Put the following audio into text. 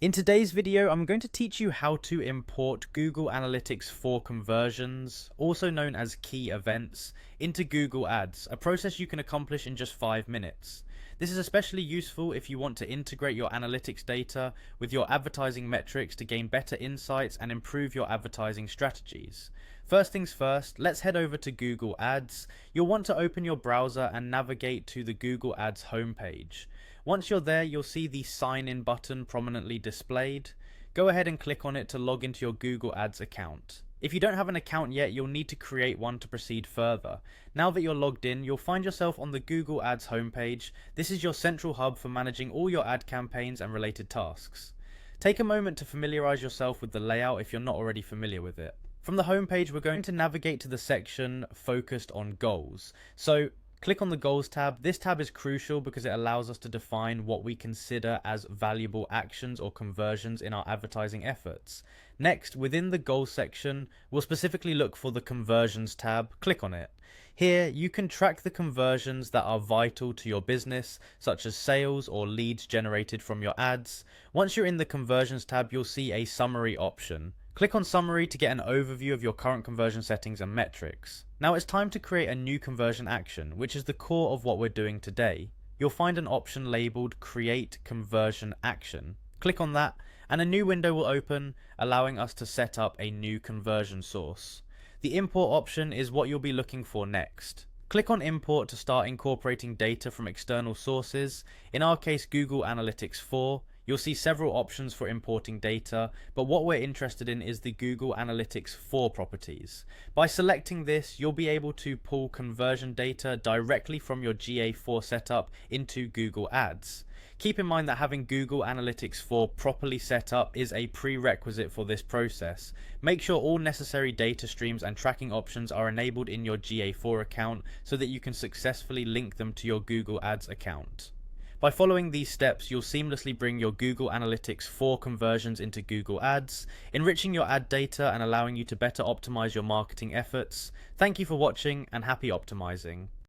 In today's video, I'm going to teach you how to import Google Analytics 4 conversions, also known as key events, into Google Ads, a process you can accomplish in just 5 minutes. This is especially useful if you want to integrate your analytics data with your advertising metrics to gain better insights and improve your advertising strategies. First things first, let's head over to Google Ads. You'll want to open your browser and navigate to the Google Ads homepage. Once you're there, you'll see the sign in button prominently displayed. Go ahead and click on it to log into your Google Ads account. If you don't have an account yet, you'll need to create one to proceed further. Now that you're logged in, you'll find yourself on the Google Ads homepage. This is your central hub for managing all your ad campaigns and related tasks. Take a moment to familiarize yourself with the layout if you're not already familiar with it. From the homepage, we're going to navigate to the section focused on goals. So click on the Goals tab. This tab is crucial because it allows us to define what we consider as valuable actions or conversions in our advertising efforts. Next, within the Goals section, we'll specifically look for the Conversions tab. Click on it. Here, you can track the conversions that are vital to your business, such as sales or leads generated from your ads. Once you're in the Conversions tab, you'll see a summary option. Click on Summary to get an overview of your current conversion settings and metrics. Now it's time to create a new conversion action, which is the core of what we're doing today. You'll find an option labeled Create Conversion Action. Click on that, and a new window will open, allowing us to set up a new conversion source. The Import option is what you'll be looking for next. Click on Import to start incorporating data from external sources, in our case Google Analytics 4. You'll see several options for importing data, but what we're interested in is the Google Analytics 4 properties. By selecting this, you'll be able to pull conversion data directly from your GA4 setup into Google Ads. Keep in mind that having Google Analytics 4 properly set up is a prerequisite for this process. Make sure all necessary data streams and tracking options are enabled in your GA4 account so that you can successfully link them to your Google Ads account. By following these steps, you'll seamlessly bring your Google Analytics 4 conversions into Google Ads, enriching your ad data and allowing you to better optimize your marketing efforts. Thank you for watching and happy optimizing.